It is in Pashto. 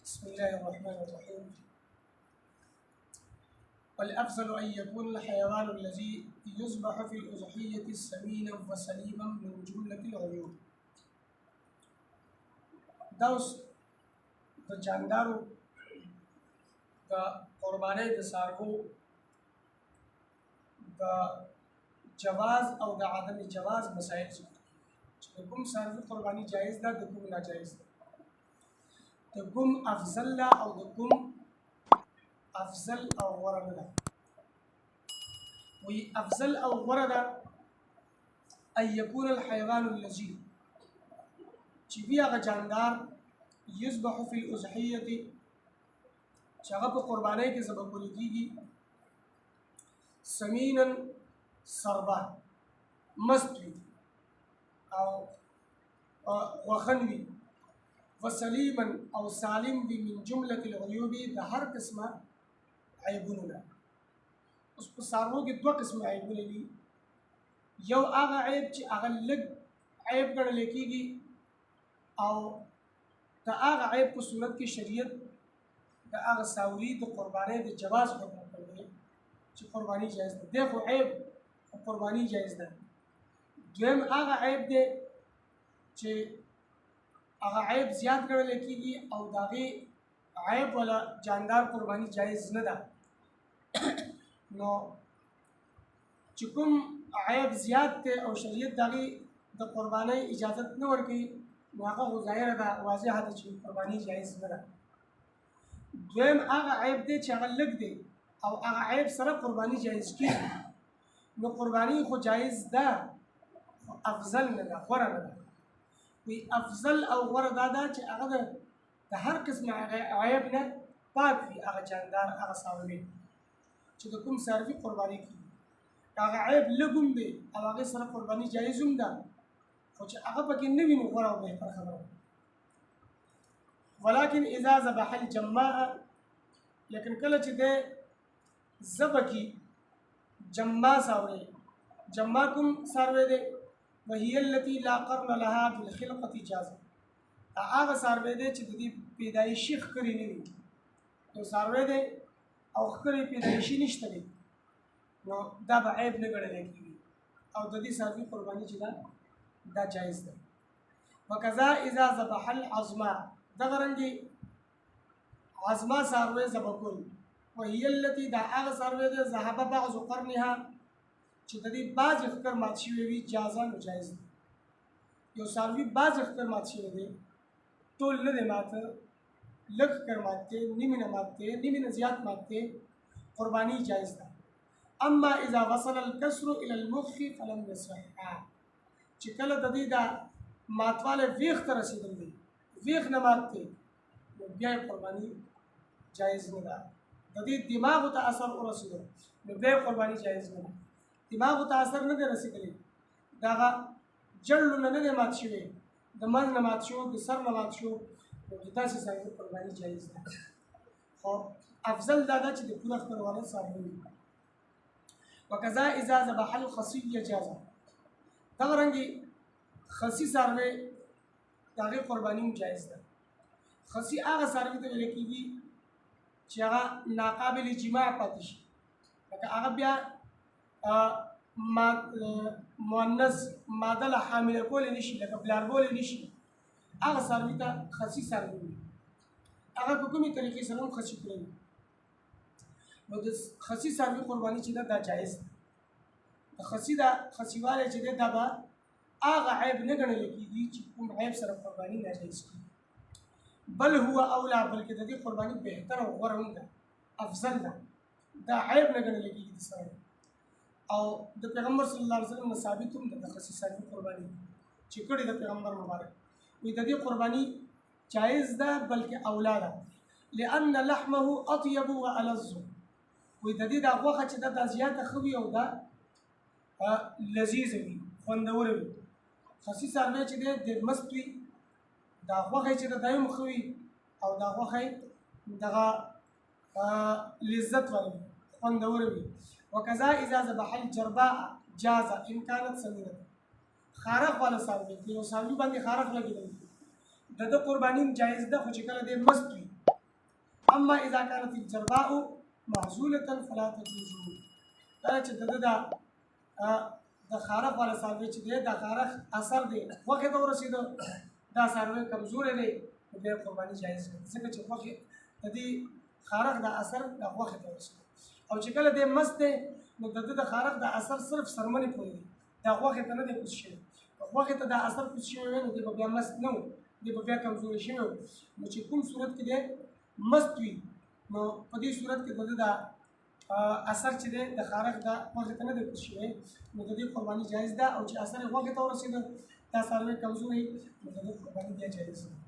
بسم الله الرحمن الرحيم. والأفضل أن يكون الحيوان الذي يذبح في الأضحية سمينا وسليما من جملة العيوب. دوس د جاندارو د قربانۍ د څاروو د جواز او د عدم جواز مسائل ذکر چې د کوم څاروي قرباني جایز ده د کوم ناجایز ده، د کوم افضل ده او د کوم افضل او غوره نه ده. وی افضل او غوره ده ان یکون الحیوان الذي چې وي هغه جاندار یذبح فی الاضحیة چې هغه په قربانۍ کې ذبح کول کېږي سمینا سربا مست وي او غوښن وي وسلیما او سالم وي من جملة العیوب د هر قسمه عیبونو نه. اوس په څاروو کې دوه قسمه عیبونه دي، یو هغه عیب چې هغه لږ عیب ګڼل کېږي او د هغه عیب په صورت کې شریعت د هغه څاروي د قربانۍ د جواز حکم کړی چې قرباني جایز ده، دی خو عیب قرباني جایز ده. دویم هغه عیب دی چې هغه عیب زیات ګڼل کېږي او د هغې عیب والا جاندار قرباني جایز نه ده. نو چې کوم عیب زیات دی او شریعت د هغې د قربانۍ اجازت نه ورکوي نو هغه خو ظاهره ده، واضحه ده چې قرباني جایز نه ده. دویم هغه عیب دی چې هغه لږ دی او هغه عیب سره قرباني جایز کېږي نو قرباني خو جایز ده خو افضل نه ده، غوره نه ده. وی افضل او غوره دا ده چې هغه د هر قسم عیب نه پاک وي هغه جاندار هغه څاروي چې د کوم څاروي قرباني کېږي، هغه عیب لږ هم دی او هغې سره قرباني جایز هم ده خو چې هغه پکې نه وي نو غوره او بهتر خبره ده. ولکن اذا ذبح الجماع، لیکن کله چې دی ذبح کړي جماع څاروی، جماع کوم څاروی دی وهي التي لا قرن لها بالخلقة جازا، هغه څاروی دی چې د دې پیدایشي ښکرې نه وي، یو څاروی دی او ښکرې پیدایشي نشته دی نو دا به عیب نه ګڼلی کېږي او د دې څاروي قرباني چې ده دا جایز ده. وکذا اذا ذبح العظما، دغه رنګې عظما څاروی ذبح کول وهي التي دا هغه څاروی دی ذهب بعض قرنها چې د دې بعض ښکر مات شوی وي جازا نو جایز ده. یو څاروي بعض ښکر مات شوی دی، ټول نه دی ماته، لږ ښکر مات دی، نیمې نه مات دی، نیمې نه زیات مات دی، قرباني جایز ده. اما اذا وصل الكسر الى المخ فلم يصح، چې کله د دې دا ماتوالی ویښ ته رسېدل دی، ویښ نه مات دی نو بیا یې قرباني جایز نه ده. د دې دماغو ته اثر ورسېدو نو بیا یې قرباني جایز نه ده. دماغو ته اثر نه دی رسېدلی، د هغه جړلو نه دی مات شوی، د منځ نه مات شو، د سر نه مات شو نو د داسې څاروي قرباني جایز ده. خو افضل دا ده چې د پوره ښکر والا څاروي وي. وکذا اذا ذبح الخصي جازا، دغه رنګې خصي څاروی د هغې قرباني هم جایز ده. خصي هغه څاروي ته ویل کېږي چې هغه ناقابل جماع پاتې شي، لکه هغه بیا مؤنث ماده له حامله کولی نه شي، لکه بلاربولی نه شي، هغه څاروي ته خصي څاروي وي. هغه په کومې طریقې سره هم خصي کړی وي نو د خصي څاروي قرباني چې ده دا جایز ده. د خصي دا خصیوالی چې دی دا به هغه عیب نه ګڼلی کېږي چې کوم عیب سره قرباني ناجایز کېږي، بل هو اولا، بلکې د دې قرباني بهتر او غوره هم ده، افضل ده، دا عیب نه ګڼلی کېږي د سره. او د پیغمبر صلی الله علیه وسلم نه ثابت هم ده د خصي څاروي قرباني چې کړې د پیغمبر مبارک، وایي د دې قرباني جایز ده بلکې اولا ده، لأن لحمه اطیب و الظ، وایي د دې دا غوښه چې ده دا زیاته ښه وي او دا لذیذه وي، خوندوره وي. خصي څاروی چې دی ډېر مست وي، دا غوښه چې ده دا هم ښه وي او دا غوښه دغه لذت والا وي، خوندوره وي. وکذا اذا ذبح الجرباء جاز ان كانت سمينه، خارق والا څاروی دی، یو څاروي باندې خارق لګېدلی د ده قرباني جایز ده خو چې کله دی مست وي اما اذا كانت الجرباء معزوله فلا تجوز. دا چې د خارق والا څاروي چې دی د خارق اثر دی وخت ته ورسېدو دا څاروی کمزوری دی نو بیا قرباني جایز دی ځکه چې وخت د دې خارق د اثر د وخت ته ورسېدو او چې کله دی مست دی نو د خارق د اثر صرف سرمنې پورې دی دا وخت ته نه دی کوز شوی وخت ته د اثر کوز شوی وي نو دی به بیا مست نه و دی به بیا کمزوری شوی و نو چې کوم صورت کې دی مست وي نو په دې صورت کې د اثر چې دی د خارق د وخت ته نه دی کوز شوی نو د دې قرباني جایز ده او چې اثر وخت ته ورسېده دا څاروی کمزوري نو د دې قرباني بیا جایز ده.